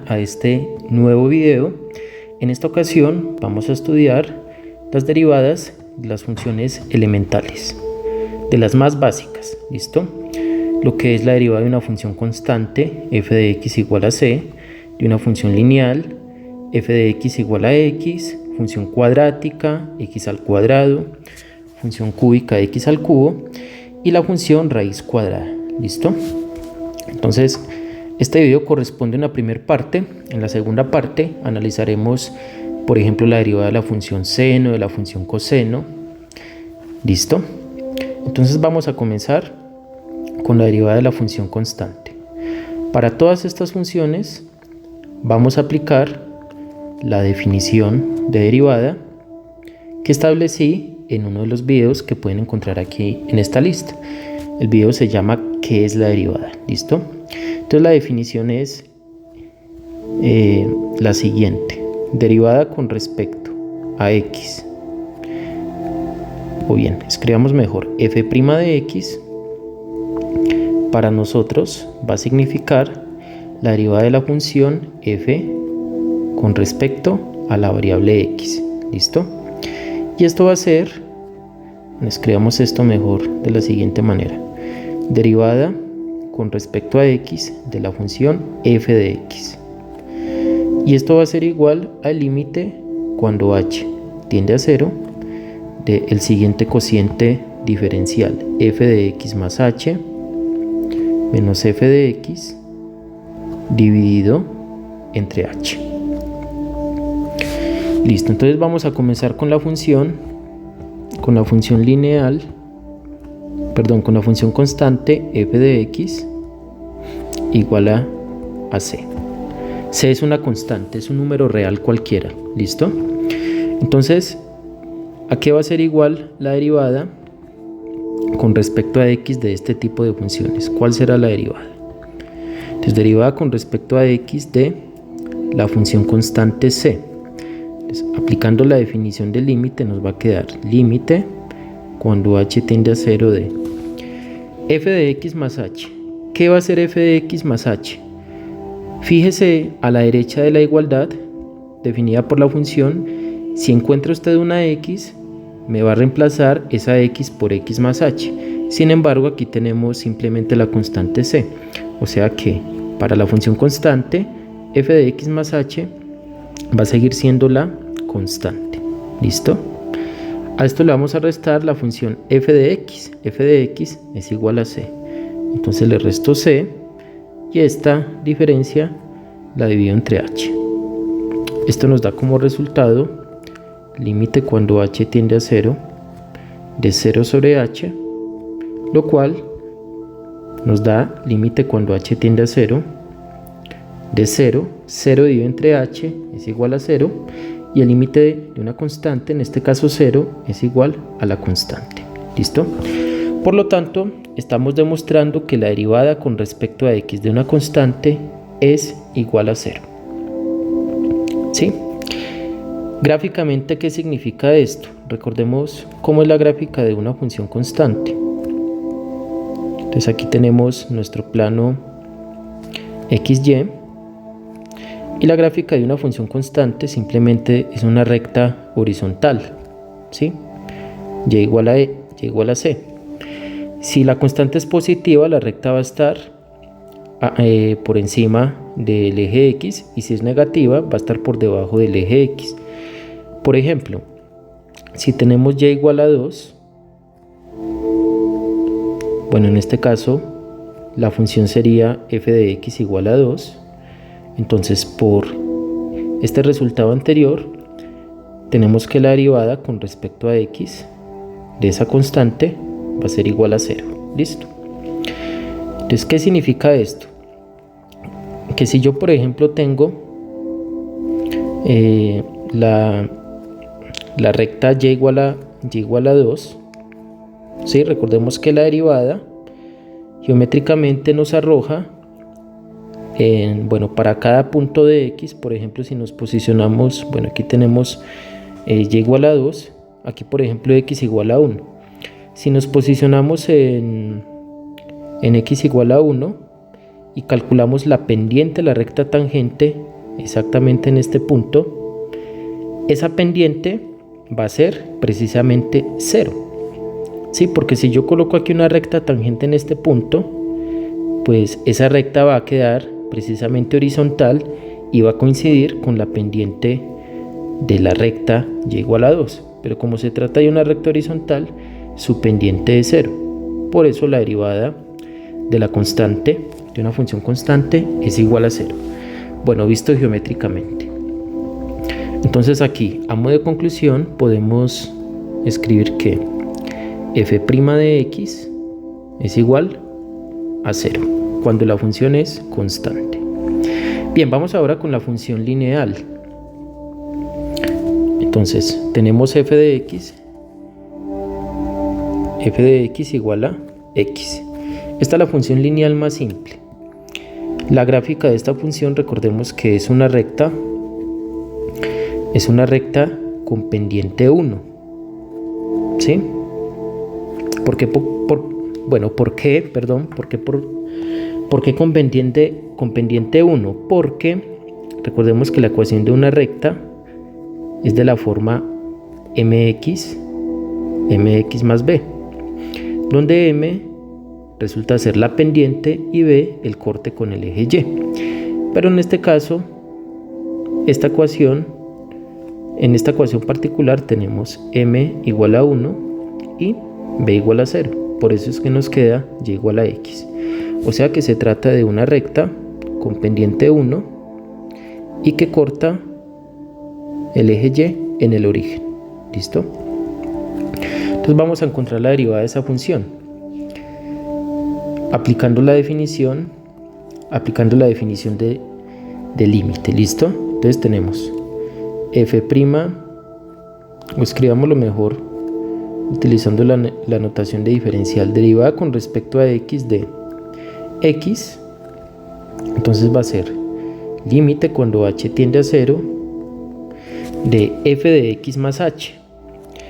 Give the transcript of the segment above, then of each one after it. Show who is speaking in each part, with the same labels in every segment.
Speaker 1: A este nuevo video. En esta ocasión vamos a estudiar las derivadas de las funciones elementales, de las más básicas, ¿listo? Lo que es la derivada de una función constante, f de x igual a c, de una función lineal, f de x igual a x, función cuadrática, x al cuadrado, función cúbica, x al cubo, y la función raíz cuadrada, ¿listo? Entonces, este video corresponde a una primera parte. En la segunda parte analizaremos, por ejemplo, la derivada de la función seno, de la función coseno. ¿Listo? Entonces vamos a comenzar con la derivada de la función constante. Para todas estas funciones vamos a aplicar la definición de derivada que establecí en uno de los videos que pueden encontrar aquí en esta lista. El video se llama ¿Qué es la derivada? ¿Listo? Entonces la definición es la siguiente: derivada con respecto a x, o bien escribamos mejor, f' de x para nosotros va a significar la derivada de la función f con respecto a la variable x. ¿Listo? Y esto va a ser, escribamos esto mejor de la siguiente manera: derivada con respecto a x de la función f de x, y esto va a ser igual al límite cuando h tiende a 0 del siguiente cociente diferencial, f de x más h menos f de x dividido entre h. Listo, entonces vamos a comenzar con la función lineal, con la función constante f de x igual a c. C es una constante, es un número real cualquiera. ¿Listo? Entonces, ¿a qué va a ser igual la derivada con respecto a x de este tipo de funciones? ¿Cuál será la derivada? Entonces, derivada con respecto a x de la función constante c. Entonces, aplicando la definición del límite nos va a quedar límite cuando h tiende a 0 de f de x más h. ¿Qué va a ser f de x más h? Fíjese a la derecha de la igualdad definida por la función. Si encuentra usted una x, me va a reemplazar esa x por x más h. Sin embargo, aquí tenemos simplemente la constante c. O sea que para la función constante, f de x más h va a seguir siendo la constante. ¿Listo? A esto le vamos a restar la función f de x. F de x es igual a c. Entonces le resto c y esta diferencia la divido entre h. Esto nos da como resultado límite cuando h tiende a 0 de 0 sobre h, lo cual nos da límite cuando h tiende a 0 de 0 dividido entre h es igual a 0, y el límite de una constante, en este caso 0, es igual a la constante. ¿Listo? Por lo tanto, estamos demostrando que la derivada con respecto a x de una constante es igual a 0. ¿Sí? Gráficamente, ¿qué significa esto? Recordemos cómo es la gráfica de una función constante. Entonces aquí tenemos nuestro plano XY, y la gráfica de una función constante simplemente es una recta horizontal, ¿sí? Y igual a E, y igual a C. Si la constante es positiva, la recta va a estar por encima del eje X, y si es negativa, va a estar por debajo del eje X. Por ejemplo, si tenemos y igual a 2, bueno, en este caso, la función sería f de x igual a 2. Entonces, por este resultado anterior, tenemos que la derivada con respecto a x de esa constante va a ser igual a 0. ¿Listo? Entonces, ¿qué significa esto? Que si yo, por ejemplo, tengo la recta y igual a 2, ¿sí? Recordemos que la derivada geométricamente nos arroja para cada punto de x. Por ejemplo, si nos posicionamos, aquí tenemos y igual a 2, aquí por ejemplo x igual a 1. Si nos posicionamos en x igual a 1, y calculamos la pendiente de la recta tangente exactamente en este punto, esa pendiente va a ser precisamente 0. ¿Sí? Porque si yo coloco aquí una recta tangente en este punto, pues esa recta va a quedar precisamente horizontal y va a coincidir con la pendiente de la recta y igual a 2. Pero como se trata de una recta horizontal, su pendiente es 0. Por eso la derivada de la constante, de una función constante, es igual a 0. Bueno, visto geométricamente. Entonces aquí, a modo de conclusión, podemos escribir que f' de x es igual a 0, cuando la función es constante. Bien, vamos ahora con la función lineal. Entonces, tenemos f de x igual a x. Esta es la función lineal más simple. La gráfica de esta función, recordemos que es una recta con pendiente 1. ¿Sí? ¿Por qué con pendiente 1? Porque recordemos que la ecuación de una recta es de la forma mx más b, donde m resulta ser la pendiente y b el corte con el eje y. Pero en este caso, en esta ecuación particular tenemos m igual a 1 y b igual a 0. Por eso es que nos queda y igual a x. O sea que se trata de una recta con pendiente 1 y que corta el eje y en el origen. ¿Listo? Entonces vamos a encontrar la derivada de esa función. Aplicando la definición de límite. ¿Listo? Entonces tenemos f', o escribámoslo mejor utilizando la notación de diferencial, derivada con respecto a x de x. Entonces va a ser límite cuando h tiende a 0 de f de x más h.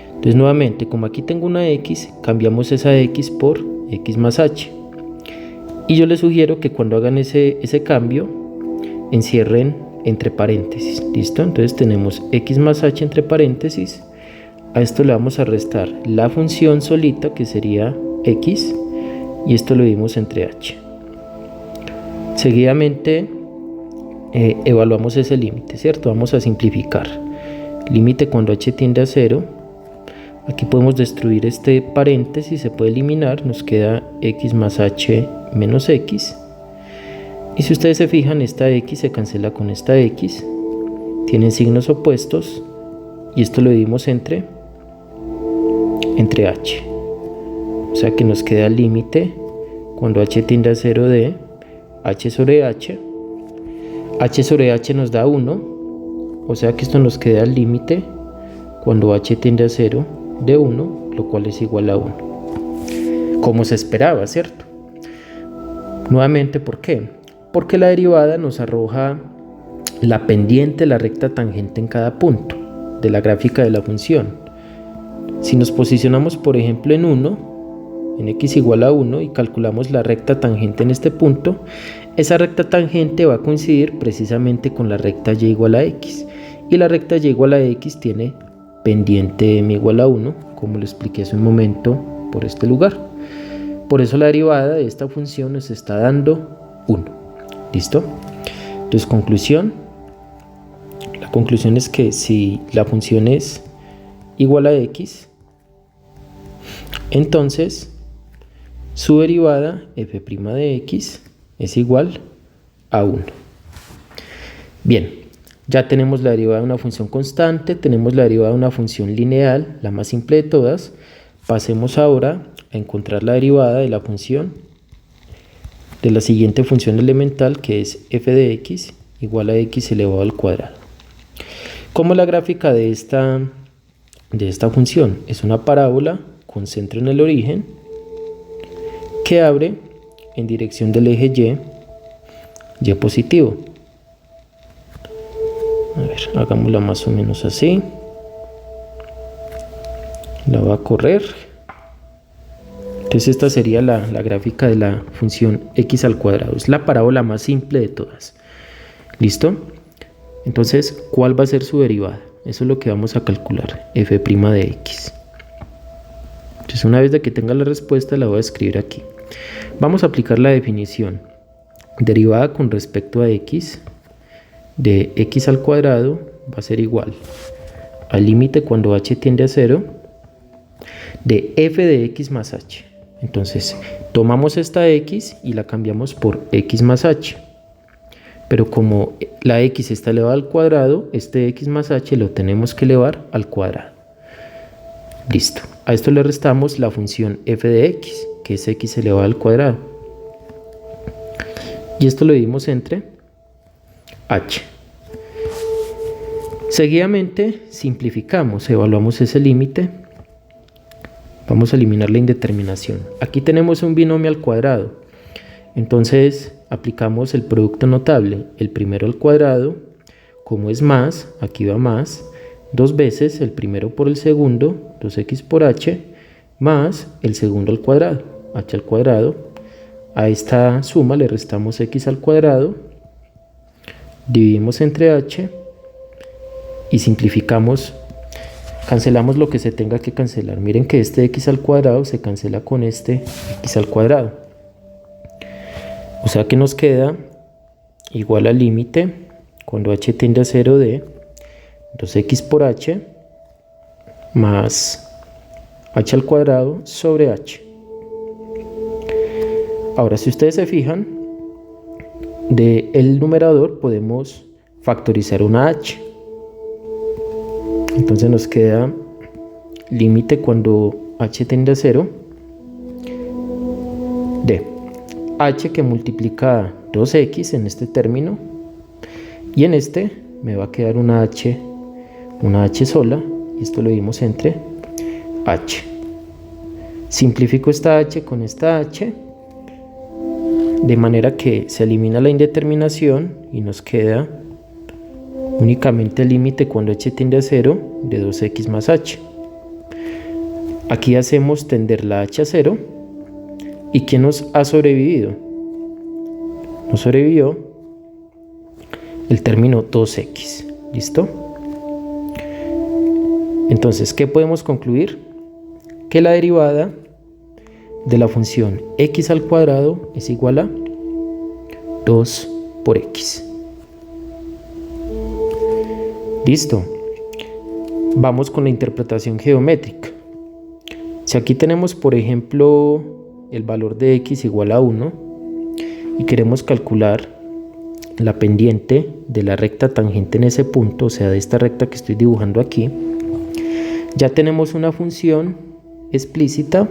Speaker 1: Entonces nuevamente, como aquí tengo una x, cambiamos esa x por x más h. Y yo les sugiero que cuando hagan ese cambio, encierren entre paréntesis. ¿Listo? Entonces tenemos x más h entre paréntesis. A esto le vamos a restar la función solita, que sería x, y esto lo dimos entre h. Seguidamente evaluamos ese límite, ¿cierto? Vamos a simplificar. Límite cuando h tiende a 0. Aquí podemos destruir este paréntesis, se puede eliminar, nos queda x más h menos x. Y si ustedes se fijan, esta x se cancela con esta x, tienen signos opuestos, y esto lo dividimos entre h. O sea que nos queda el límite cuando h tiende a 0 de h sobre h. H sobre h nos da 1, o sea que esto nos queda el límite cuando h tiende a 0 de 1, lo cual es igual a 1. Como se esperaba, ¿cierto? Nuevamente, ¿por qué? Porque la derivada nos arroja la pendiente de la recta tangente en cada punto de la gráfica de la función. Si nos posicionamos, por ejemplo, en 1, en x igual a 1, y calculamos la recta tangente en este punto, esa recta tangente va a coincidir precisamente con la recta y igual a x. Y la recta y igual a x tiene pendiente m igual a 1, como lo expliqué hace un momento por este lugar. Por eso la derivada de esta función nos está dando 1. ¿Listo? Entonces, conclusión. La conclusión es que si la función es igual a x, entonces su derivada f' de x es igual a 1. Bien, ya tenemos la derivada de una función constante, tenemos la derivada de una función lineal, la más simple de todas. Pasemos ahora a encontrar la derivada de la función, de la siguiente función elemental, que es f de x igual a x elevado al cuadrado. ¿Cómo es la gráfica de esta función? Es una parábola con centro en el origen que abre en dirección del eje y positivo. A ver, hagámosla más o menos así. La va a correr. Entonces esta sería la gráfica de la función x al cuadrado. Es la parábola más simple de todas. ¿Listo? Entonces, ¿cuál va a ser su derivada? Eso es lo que vamos a calcular, f' de x. Entonces, una vez de que tenga la respuesta, la voy a escribir aquí. Vamos a aplicar la definición. Derivada con respecto a x de x al cuadrado va a ser igual al límite cuando h tiende a 0 de f de x más h. Entonces, tomamos esta x y la cambiamos por x más h. Pero como la x está elevada al cuadrado, este x más h lo tenemos que elevar al cuadrado. Listo. A esto le restamos la función f de x, que es x elevado al cuadrado. Y esto lo dividimos entre h. Seguidamente simplificamos, evaluamos ese límite. Vamos a eliminar la indeterminación. Aquí tenemos un binomio al cuadrado. Entonces aplicamos el producto notable. El primero al cuadrado, como es más, aquí va más, dos veces el primero por el segundo, 2x por h, más el segundo al cuadrado, h al cuadrado. A esta suma le restamos x al cuadrado, dividimos entre h y simplificamos. Cancelamos lo que se tenga que cancelar. Miren que este x al cuadrado se cancela con este x al cuadrado. O sea que nos queda igual al límite cuando h tiende a 0 de 2x por h más h al cuadrado sobre h. Ahora, si ustedes se fijan, del numerador podemos factorizar una h. Entonces nos queda límite cuando h tiende a 0 de h que multiplica 2x en este término, y en este me va a quedar una h sola, y esto lo dimos entre h. Simplifico esta h con esta h, de manera que se elimina la indeterminación y nos queda únicamente el límite cuando h tiende a 0 de 2x más h. Aquí hacemos tender la h a 0. ¿Y quién nos ha sobrevivido? Nos sobrevivió el término 2x. ¿Listo? Entonces, ¿qué podemos concluir? Que la derivada de la función x al cuadrado es igual a 2 por x. Listo. Vamos con la interpretación geométrica. Si aquí tenemos, por ejemplo, el valor de x igual a 1 y queremos calcular la pendiente de la recta tangente en ese punto, o sea, de esta recta que estoy dibujando aquí, ya tenemos una función explícita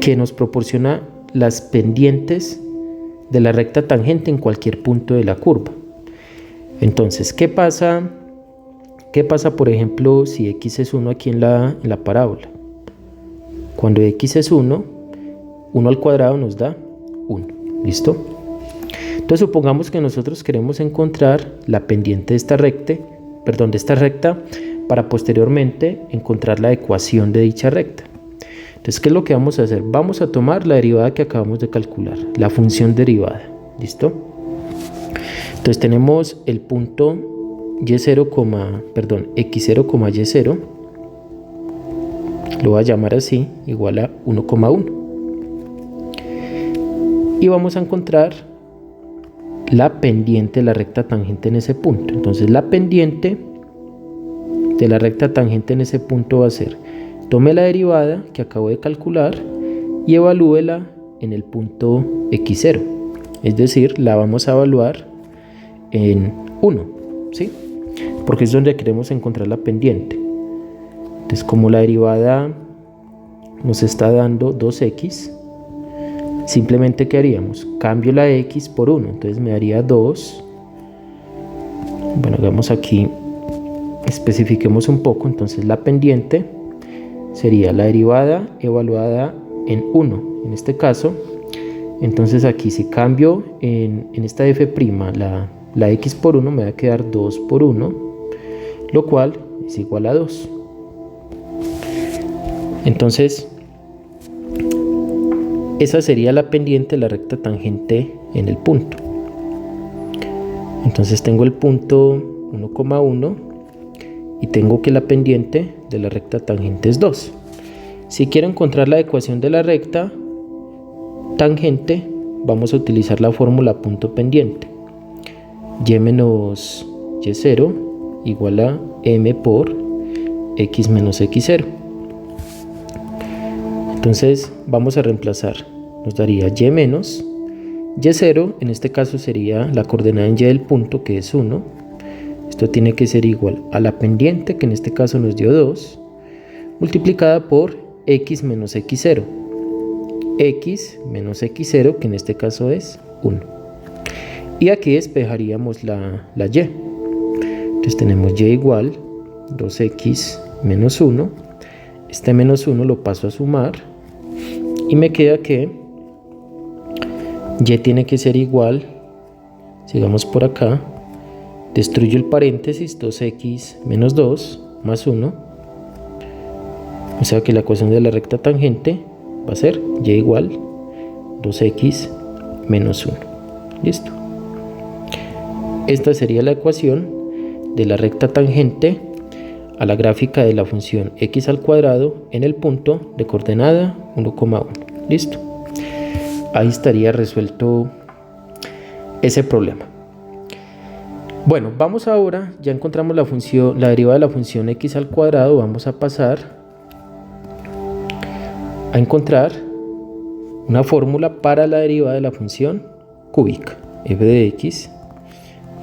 Speaker 1: que nos proporciona las pendientes de la recta tangente en cualquier punto de la curva. Entonces, ¿qué pasa, por ejemplo, si x es 1 aquí en la parábola? Cuando x es 1, 1 al cuadrado nos da 1. ¿Listo? Entonces, supongamos que nosotros queremos encontrar la pendiente de esta recta, para posteriormente encontrar la ecuación de dicha recta. Entonces, ¿qué es lo que vamos a hacer? Vamos a tomar la derivada que acabamos de calcular, la función derivada. ¿Listo? Entonces tenemos el punto x0, y0, lo voy a llamar así, igual a 1,1. Y vamos a encontrar la pendiente de la recta tangente en ese punto. Entonces la pendiente de la recta tangente en ese punto va a ser, tome la derivada que acabo de calcular y evalúela en el punto x0. Es decir, la vamos a evaluar en 1, ¿sí? Porque es donde queremos encontrar la pendiente. Entonces, como la derivada nos está dando 2x, simplemente ¿qué haríamos? Cambio la x por 1, entonces me daría 2. Bueno, hagamos aquí, especifiquemos un poco. Entonces la pendiente sería la derivada evaluada en 1, en este caso. Entonces aquí si cambio en esta f' la x por 1, me va a quedar 2 por 1, lo cual es igual a 2. Entonces, esa sería la pendiente de la recta tangente en el punto. Entonces tengo el punto 1,1 y tengo que la pendiente de la recta tangente es 2. Si quiero encontrar la ecuación de la recta tangente, vamos a utilizar la fórmula punto pendiente. Y menos y0 igual a m por x menos x0. Entonces vamos a reemplazar. Nos daría y menos y0, en este caso sería la coordenada en y del punto, que es 1. Esto tiene que ser igual a la pendiente, que en este caso nos dio 2, multiplicada por x menos x0. X menos x0, que en este caso es 1. Y aquí despejaríamos la y. Entonces tenemos y igual 2x menos 1. Este menos 1 lo paso a sumar. Y me queda que y tiene que ser igual, sigamos por acá, destruyo el paréntesis, 2x menos 2 más 1. O sea que la ecuación de la recta tangente va a ser y igual 2x menos 1. Listo. Esta sería la ecuación de la recta tangente a la gráfica de la función x al cuadrado en el punto de coordenada 1,1. Listo. Ahí estaría resuelto ese problema. Bueno, vamos ahora, ya encontramos la derivada de la función x al cuadrado, vamos a pasar a encontrar una fórmula para la derivada de la función cúbica, f de x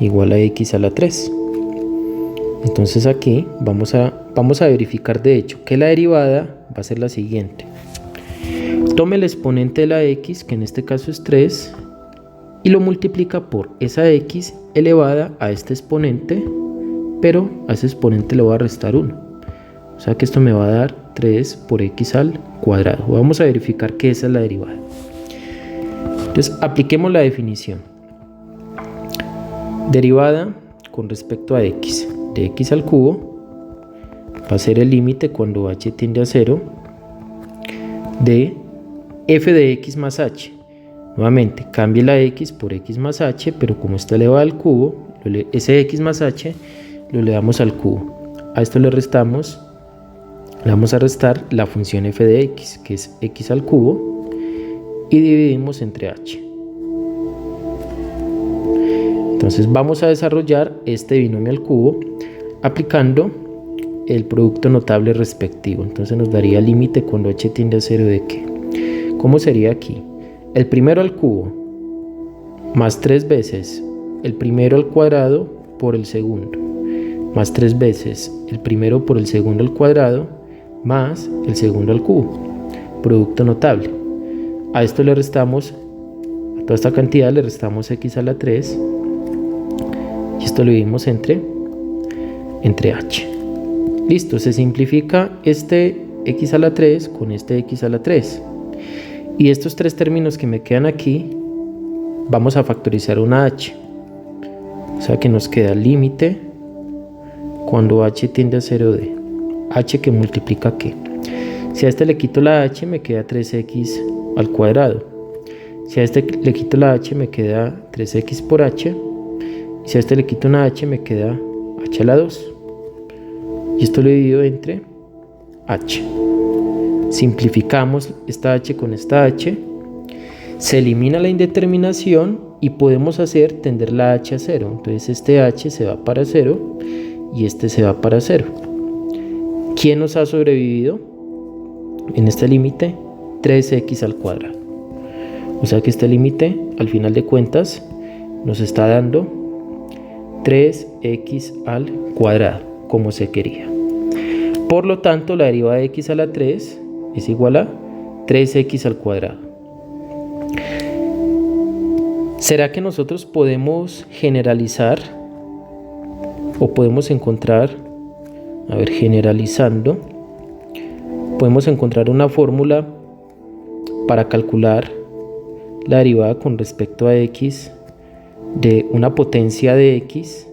Speaker 1: igual a x a la 3. Entonces aquí vamos a verificar de hecho que la derivada va a ser la siguiente. Tome el exponente de la x, que en este caso es 3, y lo multiplica por esa x elevada a este exponente, pero a ese exponente le voy a restar 1. O sea que esto me va a dar 3 por x al cuadrado. Vamos a verificar que esa es la derivada. Entonces apliquemos la definición. Derivada con respecto a x de x al cubo va a ser el límite cuando h tiende a 0 de f de x más h. Nuevamente cambie la x por x más h, pero como está elevada al cubo, ese x más h lo elevamos al cubo. A esto le vamos a restar la función f de x, que es x al cubo, y dividimos entre h. Entonces vamos a desarrollar este binomio al cubo aplicando el producto notable respectivo. Entonces nos daría límite cuando h tiende a 0 de ¿qué? ¿Cómo sería aquí? El primero al cubo más 3 veces el primero al cuadrado por el segundo, más 3 veces el primero por el segundo al cuadrado, más el segundo al cubo. Producto notable. A esto le restamos, a toda esta cantidad le restamos x a la 3, y esto lo dividimos entre h. Listo, se simplifica este x a la 3 con este x a la 3. Y estos tres términos que me quedan aquí, vamos a factorizar una h. O sea que nos queda límite cuando h tiende a 0 de h que multiplica ¿qué? Si a este le quito la h, me queda 3x al cuadrado. Si a este le quito la h, me queda 3x por h. Y si a este le quito una h, me queda h a la 2. Y esto lo divido entre h. Simplificamos esta h con esta h. Se elimina la indeterminación y podemos hacer tender la h a 0. Entonces este h se va para 0 y este se va para 0. ¿Quién nos ha sobrevivido en este límite? 3x al cuadrado. O sea que este límite, al final de cuentas, nos está dando 3x al cuadrado, como se quería. Por lo tanto, la derivada de x a la 3 es igual a 3x al cuadrado. ¿Será que nosotros podemos generalizar o podemos encontrar, generalizando, podemos encontrar una fórmula para calcular la derivada con respecto a x de una potencia de x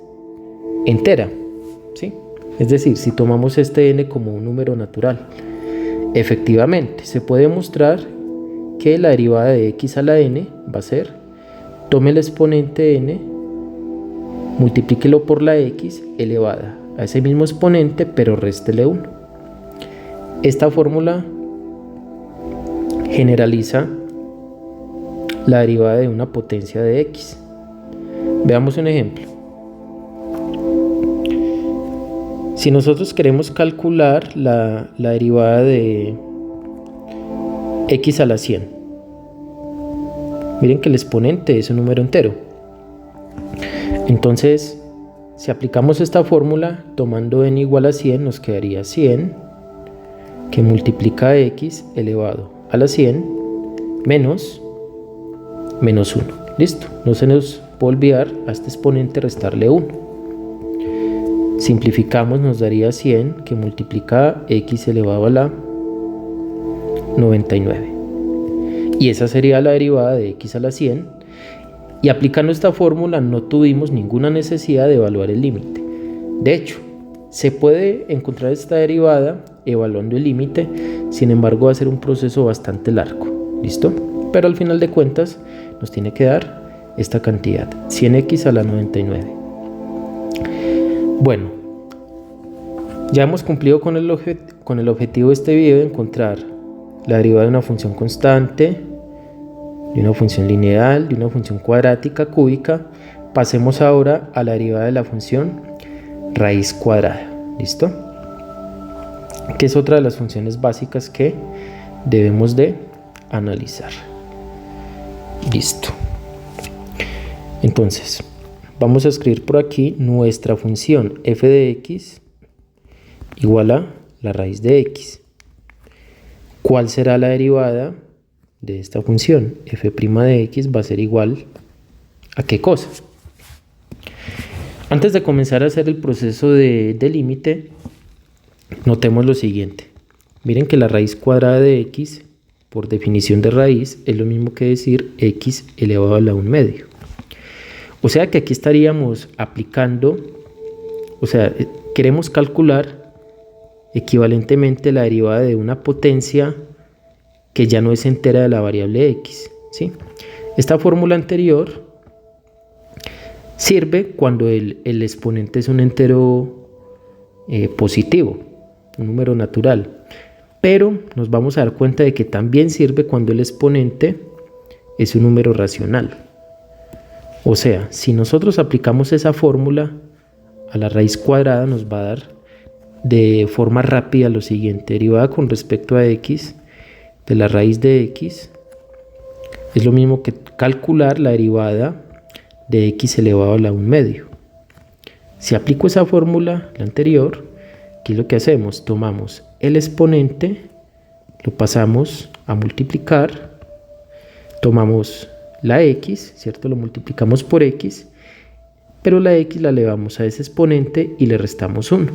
Speaker 1: entera? ¿Sí? Es decir, si tomamos este n como un número natural, efectivamente se puede mostrar que la derivada de x a la n va a ser, tome el exponente n, multiplíquelo por la x elevada a ese mismo exponente, pero réstele 1. Esta fórmula generaliza la derivada de una potencia de x. Veamos un ejemplo. Si nosotros queremos calcular la derivada de x a la 100, miren que el exponente es un número entero. Entonces, si aplicamos esta fórmula, tomando n igual a 100, nos quedaría 100, que multiplica x elevado a la 100, menos 1. Listo, no se nos puede olvidar a este exponente restarle 1. Simplificamos, nos daría 100, que multiplica x elevado a la 99. Y esa sería la derivada de x a la 100. Y aplicando esta fórmula no tuvimos ninguna necesidad de evaluar el límite. De hecho, se puede encontrar esta derivada evaluando el límite, sin embargo va a ser un proceso bastante largo. ¿Listo? Pero al final de cuentas nos tiene que dar esta cantidad, 100x a la 99. Bueno, ya hemos cumplido con el objetivo de este video de encontrar la derivada de una función constante, de una función lineal, de una función cuadrática, cúbica. Pasemos ahora a la derivada de la función raíz cuadrada. ¿Listo? Que es otra de las funciones básicas que debemos de analizar. Listo. Entonces, vamos a escribir por aquí nuestra función f de x igual a la raíz de x. ¿Cuál será la derivada de esta función? F' de x va a ser igual ¿a qué cosa? Antes de comenzar a hacer el proceso de límite, notemos lo siguiente. Miren que la raíz cuadrada de x, por definición de raíz, es lo mismo que decir x elevado a la 1/2. O sea que aquí estaríamos aplicando, queremos calcular equivalentemente la derivada de una potencia que ya no es entera de la variable x, ¿sí? Esta fórmula anterior sirve cuando el exponente es un entero positivo, un número natural, pero nos vamos a dar cuenta de que también sirve cuando el exponente es un número racional. O sea, si nosotros aplicamos esa fórmula a la raíz cuadrada, nos va a dar de forma rápida lo siguiente: derivada con respecto a x de la raíz de x es lo mismo que calcular la derivada de x elevado a la 1/2. Si aplico esa fórmula, la anterior, ¿qué es lo que hacemos? Tomamos el exponente, lo pasamos a multiplicar, tomamos la x, ¿cierto? Lo multiplicamos por x, pero la x la elevamos a ese exponente y le restamos 1.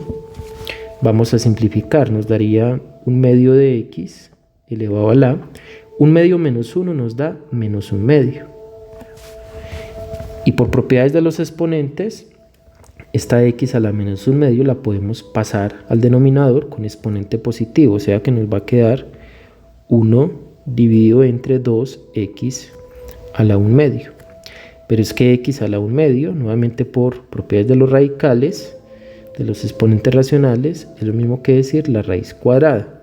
Speaker 1: Vamos a simplificar, nos daría 1/2 de x elevado a la 1/2 menos 1 nos da menos 1/2. Y por propiedades de los exponentes, esta x a la menos 1/2 la podemos pasar al denominador con exponente positivo, o sea que nos va a quedar 1 dividido entre 2x a la 1/2. Pero es que x a la 1/2, nuevamente por propiedades de los radicales, de los exponentes racionales, es lo mismo que decir la raíz cuadrada.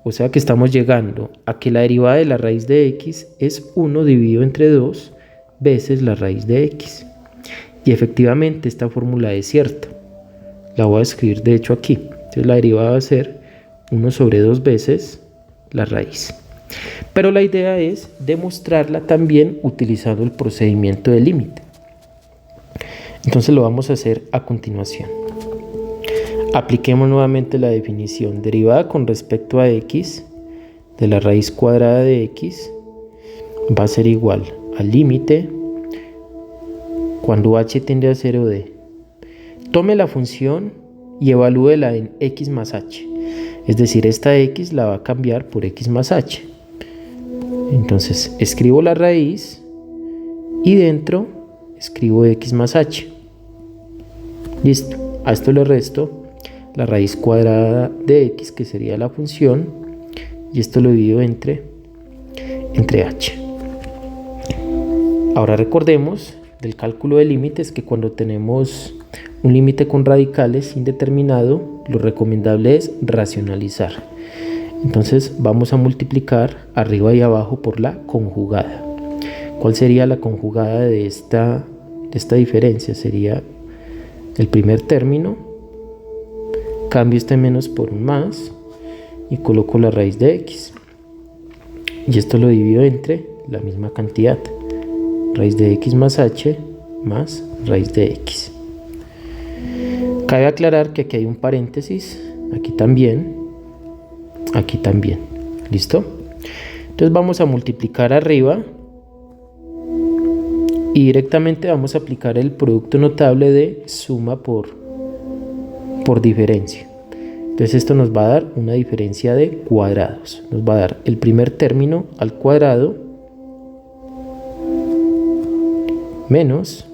Speaker 1: O sea que estamos llegando a que la derivada de la raíz de x es 1 dividido entre 2 veces la raíz de x. Y efectivamente esta fórmula es cierta. La voy a escribir de hecho aquí. Entonces la derivada va a ser 1 sobre 2 veces la raíz. Pero la idea es demostrarla también utilizando el procedimiento de límite. Entonces lo vamos a hacer a continuación. Apliquemos nuevamente la definición. Derivada con respecto a x de la raíz cuadrada de x va a ser igual al límite cuando h tiende a 0 de. Tome la función y evalúela en x más h. Es decir, esta x la va a cambiar por x más h. Entonces escribo la raíz y dentro escribo x más h. Listo. A esto le resto la raíz cuadrada de x, que sería la función, y esto lo divido entre entre h. Ahora recordemos del cálculo de límites que cuando tenemos un límite con radicales indeterminado, lo recomendable es racionalizar. Entonces vamos a multiplicar arriba y abajo por la conjugada. ¿Cuál sería la conjugada de esta diferencia? Sería el primer término, cambio este menos por un más y coloco la raíz de x. Y esto lo divido entre la misma cantidad, raíz de x más h más raíz de x. Cabe aclarar que aquí hay un paréntesis, aquí también, ¿listo? Entonces vamos a multiplicar arriba y directamente vamos a aplicar el producto notable de suma por diferencia. Entonces esto nos va a dar una diferencia de cuadrados. Nos va a dar el primer término al cuadrado menos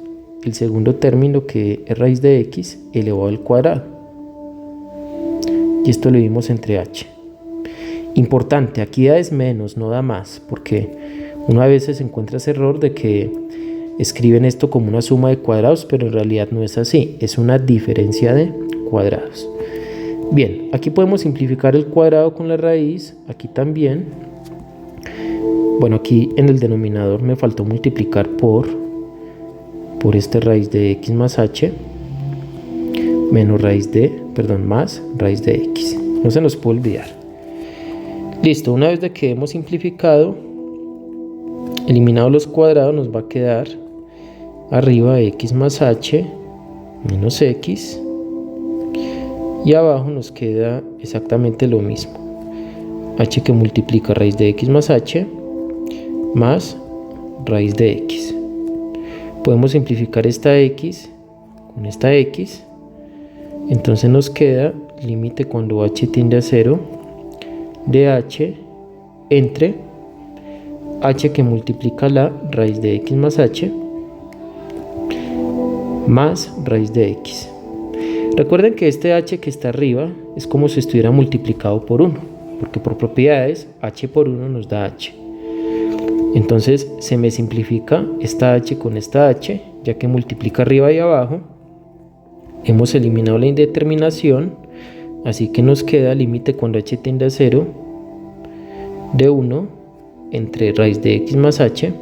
Speaker 1: el segundo término, que es raíz de x elevado al cuadrado. Y esto lo dividimos entre h. Importante, aquí da es menos, no da más, porque uno a veces encuentra ese error de que escriben esto como una suma de cuadrados, pero en realidad no es así, es una diferencia de cuadrados. Bien, aquí podemos simplificar el cuadrado con la raíz, aquí también. Bueno, aquí en el denominador me faltó multiplicar por esta raíz de x más h menos más raíz de x. No se nos puede olvidar. Listo, una vez de que hemos simplificado, eliminado los cuadrados, nos va a quedar arriba x más h menos x y abajo nos queda exactamente lo mismo, h que multiplica raíz de x más h más raíz de x. Podemos simplificar esta x con esta x, entonces nos queda límite cuando h tiende a 0 de h entre h que multiplica la raíz de x más h más raíz de x. Recuerden que este h que está arriba es como si estuviera multiplicado por 1, porque por propiedades h por 1 nos da h. Entonces se me simplifica esta h con esta h, ya que multiplica arriba y abajo. Hemos eliminado la indeterminación, así que nos queda límite cuando h tiende a 0 de 1 entre raíz de x más h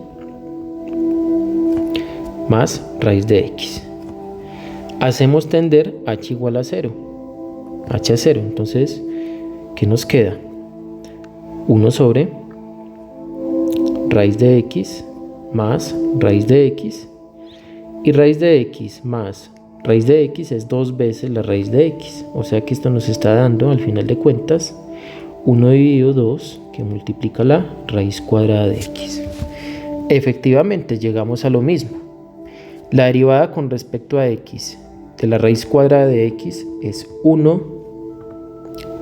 Speaker 1: más raíz de x. Hacemos tender h igual a 0, h a 0, entonces ¿qué nos queda? 1 sobre raíz de x más raíz de x, y raíz de x más raíz de x es 2 veces la raíz de x, o sea que esto nos está dando al final de cuentas 1 dividido 2, que multiplica la raíz cuadrada de x. Efectivamente llegamos a lo mismo. La derivada con respecto a x de la raíz cuadrada de x es 1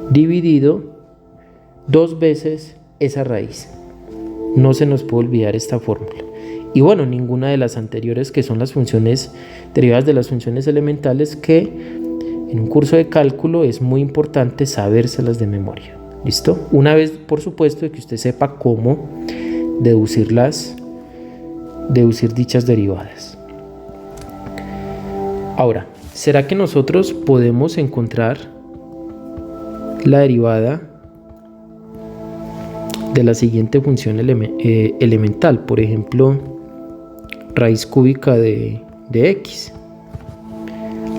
Speaker 1: dividido 2 veces esa raíz. No se nos puede olvidar esta fórmula. Y bueno, ninguna de las anteriores, que son las funciones derivadas de las funciones elementales, que en un curso de cálculo es muy importante sabérselas de memoria. ¿Listo? Una vez, por supuesto, de que usted sepa cómo deducir dichas derivadas. Ahora, ¿será que nosotros podemos encontrar la derivada de la siguiente función elemental? Por ejemplo, raíz cúbica de x,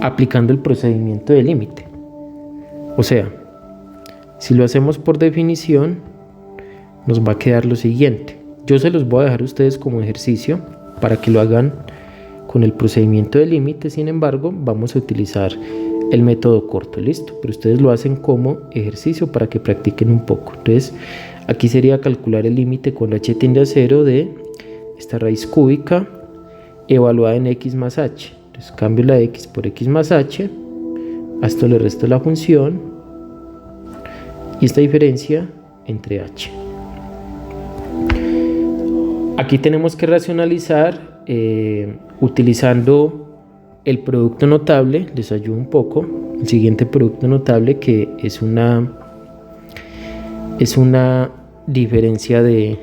Speaker 1: aplicando el procedimiento de límite. O sea, si lo hacemos por definición, nos va a quedar lo siguiente. Yo se los voy a dejar a ustedes como ejercicio para que lo hagan con el procedimiento de límite. Sin embargo, vamos a utilizar el método corto, listo, pero ustedes lo hacen como ejercicio para que practiquen un poco. Entonces aquí sería calcular el límite cuando h tiende a 0 de esta raíz cúbica evaluada en x más h. Entonces cambio la x por x más h, a esto le resto la función y esta diferencia entre h. Aquí tenemos que racionalizar utilizando el producto notable. Les ayudo un poco. El siguiente producto notable, que es una diferencia de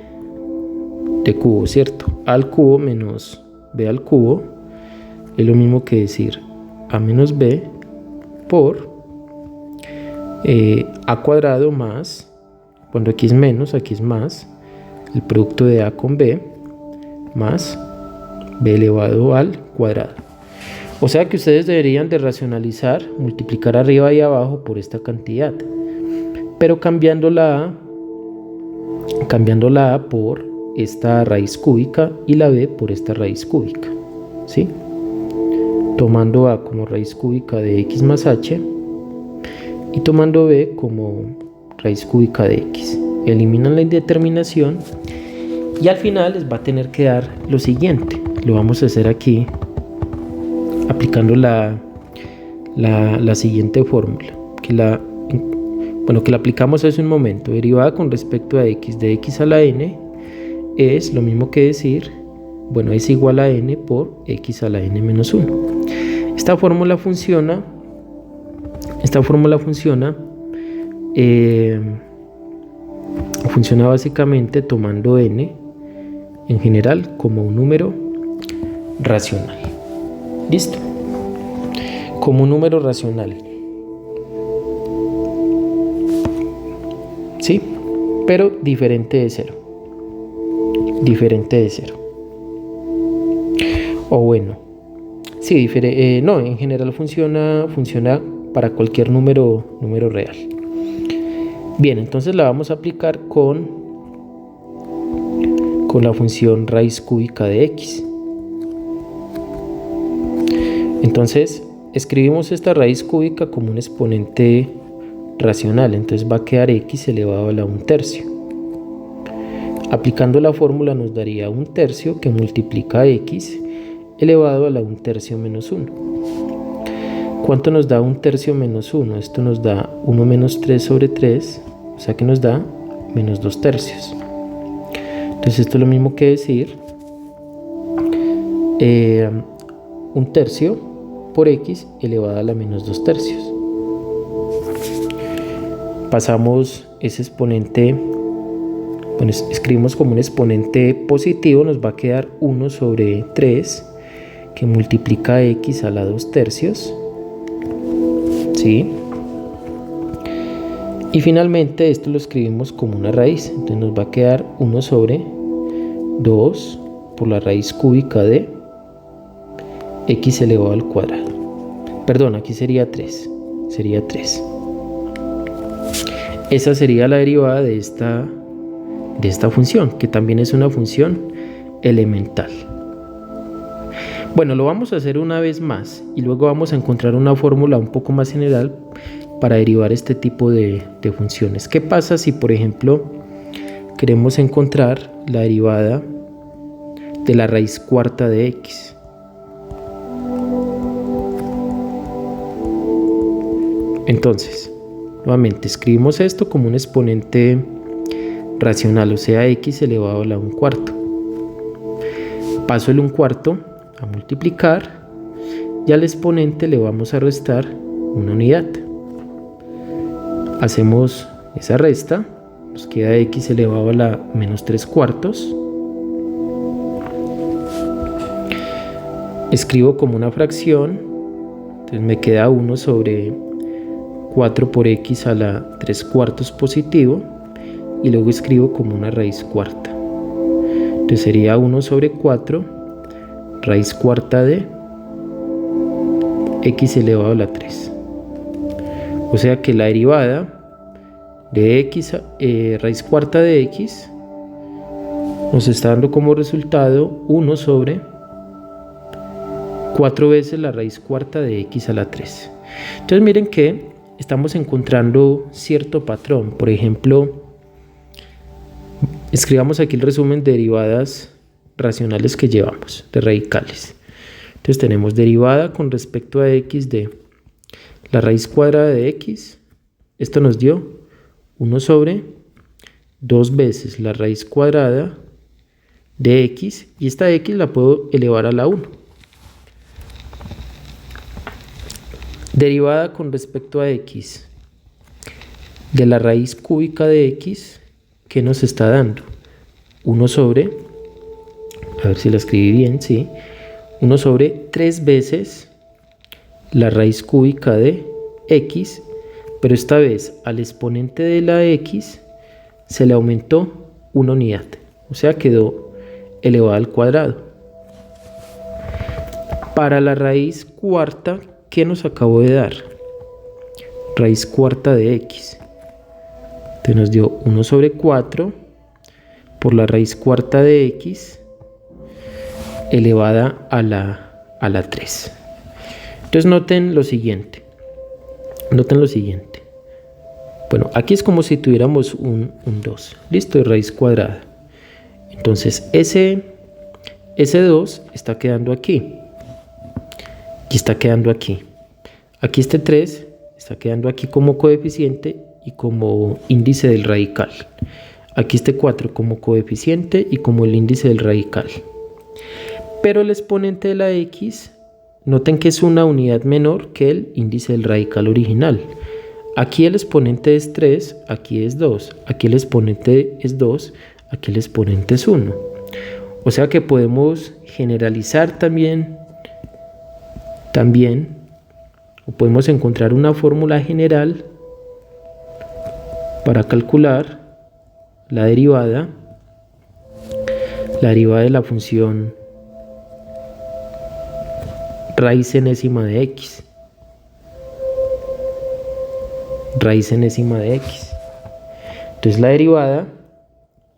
Speaker 1: de cubo, ¿cierto? A al cubo menos b al cubo es lo mismo que decir a menos b por a cuadrado más, cuando aquí es menos, aquí es más, el producto de a con b más b elevado al cuadrado. O sea que ustedes deberían de racionalizar, multiplicar arriba y abajo por esta cantidad, pero cambiando la a por esta raíz cúbica y la b por esta raíz cúbica, ¿sí? Tomando a como raíz cúbica de x más h y tomando b como raíz cúbica de x. Eliminan la indeterminación y al final les va a tener que dar lo siguiente. Lo vamos a hacer aquí aplicando la siguiente fórmula que la aplicamos hace un momento. Derivada con respecto a x de x a la n es lo mismo que decir, bueno, es igual a n por x a la n menos 1. Esta fórmula funciona básicamente tomando n en general como un número racional. ¿Listo? Como un número racional. ¿Sí? Pero diferente de 0. Diferente de 0. O bueno. Sí, no, en general funciona para cualquier número real. Bien, entonces la vamos a aplicar con la función raíz cúbica de x. Entonces escribimos esta raíz cúbica como un exponente racional, entonces va a quedar x elevado a la 1/3. Aplicando la fórmula nos daría 1/3 que multiplica x elevado a la 1/3 menos 1. ¿Cuánto nos da 1/3 menos 1? Esto nos da 1 menos 3 sobre 3, o sea que nos da menos 2/3. Entonces esto es lo mismo que decir 1/3 por x elevado a la menos 2/3. Pasamos ese exponente, bueno, escribimos como un exponente positivo, nos va a quedar 1 sobre 3 que multiplica x a la 2/3, ¿sí? Y finalmente esto lo escribimos como una raíz, entonces nos va a quedar 1 sobre 2 por la raíz cúbica de x elevado al cuadrado. Perdón, aquí sería 3. Sería 3. Esa sería la derivada de esta función, que también es una función elemental. Bueno, lo vamos a hacer una vez más y luego vamos a encontrar una fórmula un poco más general para derivar este tipo de funciones. ¿Qué pasa si, por ejemplo, queremos encontrar la derivada de la raíz cuarta de x? Entonces, nuevamente escribimos esto como un exponente racional, o sea, x elevado a la 1/4. Paso el 1/4 a multiplicar y al exponente le vamos a restar una unidad. Hacemos esa resta, nos queda x elevado a la menos 3/4. Escribo como una fracción, entonces me queda 1 sobre 4 por x a la 3/4 positivo y luego escribo como una raíz cuarta. Entonces sería 1 sobre 4 raíz cuarta de x elevado a la 3. O sea que la derivada de x, raíz cuarta de x, nos está dando como resultado 1 sobre 4 veces la raíz cuarta de x a la 3. Entonces miren que estamos encontrando cierto patrón. Por ejemplo, escribamos aquí el resumen de derivadas racionales que llevamos, de radicales. Entonces tenemos derivada con respecto a x de la raíz cuadrada de x. Esto nos dio 1 sobre 2 veces la raíz cuadrada de x, y esta x la puedo elevar a la 1. Derivada con respecto a x de la raíz cúbica de x, ¿qué nos está dando? 1 sobre a ver si la escribí bien, sí, 1 sobre 3 veces la raíz cúbica de x, pero esta vez al exponente de la x se le aumentó una unidad, o sea quedó elevada al cuadrado. Para la raíz cuarta, ¿qué nos acabó de dar? Raíz cuarta de x. Entonces nos dio 1 sobre 4 por la raíz cuarta de x elevada a la 3. Entonces noten lo siguiente. Bueno, aquí es como si tuviéramos un 2. Listo, de raíz cuadrada. Entonces ese 2 está quedando aquí. Y está quedando aquí. Aquí este 3 está quedando aquí como coeficiente y como índice del radical. Aquí este 4 como coeficiente y como el índice del radical. Pero el exponente de la x, noten que es una unidad menor que el índice del radical original. Aquí el exponente es 3, aquí es 2. Aquí el exponente es 2, aquí el exponente es 1. O sea que podemos generalizar también, o podemos encontrar una fórmula general para calcular la derivada de la función raíz enésima de x. Entonces la derivada,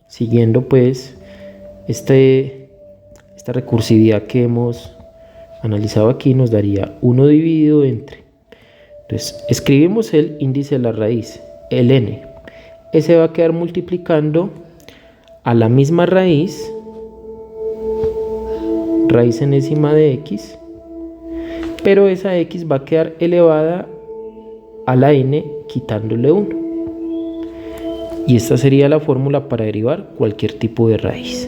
Speaker 1: siguiendo pues esta recursividad que hemos analizado aquí, nos daría 1 dividido entre. Entonces escribimos el índice de la raíz, el n. Ese va a quedar multiplicando a la misma raíz enésima de x, pero esa x va a quedar elevada a la n quitándole 1. Y esta sería la fórmula para derivar cualquier tipo de raíz.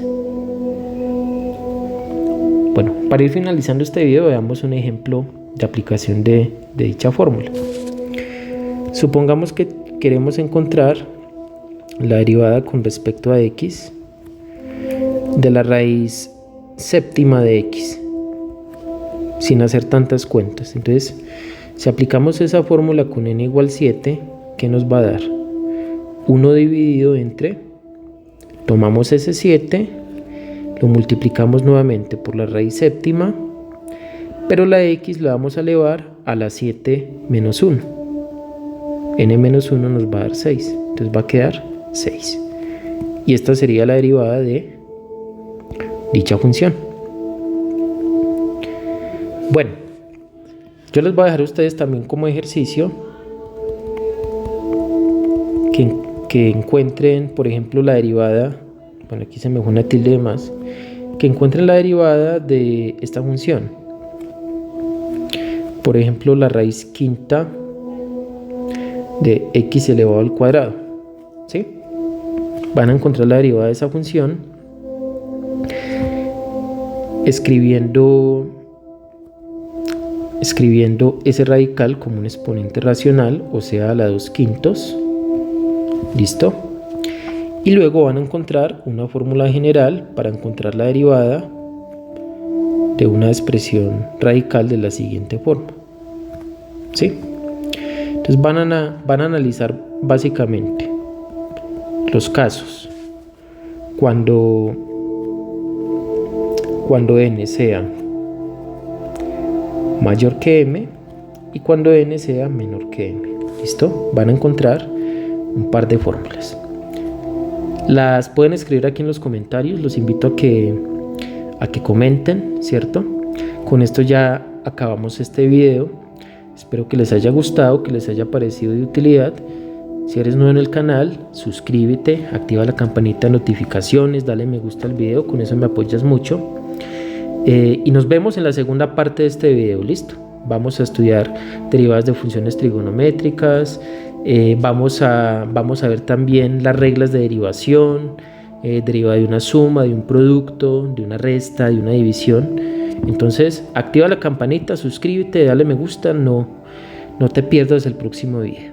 Speaker 1: Bueno, para ir finalizando este video, veamos un ejemplo de aplicación de dicha fórmula. Supongamos que queremos encontrar la derivada con respecto a x de la raíz séptima de x, sin hacer tantas cuentas. Entonces, si aplicamos esa fórmula con n igual 7, ¿qué nos va a dar? 1 dividido entre, tomamos ese 7, lo multiplicamos nuevamente por la raíz séptima, pero la x la vamos a elevar a la 7 menos 1. n menos 1 nos va a dar 6, entonces va a quedar 6. Y esta sería la derivada de dicha función. Bueno, yo les voy a dejar a ustedes también como ejercicio que encuentren, por ejemplo, la derivada, bueno, aquí se me fue una tilde de más, que encuentren la derivada de esta función. Por ejemplo, la raíz quinta de x elevado al cuadrado, ¿sí? Van a encontrar la derivada de esa función escribiendo ese radical como un exponente racional, o sea, a la 2/5. ¿Listo? Y luego van a encontrar una fórmula general para encontrar la derivada de una expresión radical de la siguiente forma. ¿Sí? Entonces van a analizar básicamente los casos cuando n sea mayor que m y cuando n sea menor que m. ¿Listo? Van a encontrar un par de fórmulas. Las pueden escribir aquí en los comentarios. Los invito a que comenten, ¿cierto? Con esto ya acabamos este video. Espero que les haya gustado, que les haya parecido de utilidad. Si eres nuevo en el canal, suscríbete, activa la campanita de notificaciones, dale me gusta al video, con eso me apoyas mucho. Y nos vemos en la segunda parte de este video. Listo, vamos a estudiar derivadas de funciones trigonométricas, vamos a ver también las reglas de derivación, derivada de una suma, de un producto, de una resta, de una división. Entonces activa la campanita, suscríbete, dale me gusta, no te pierdas el próximo video.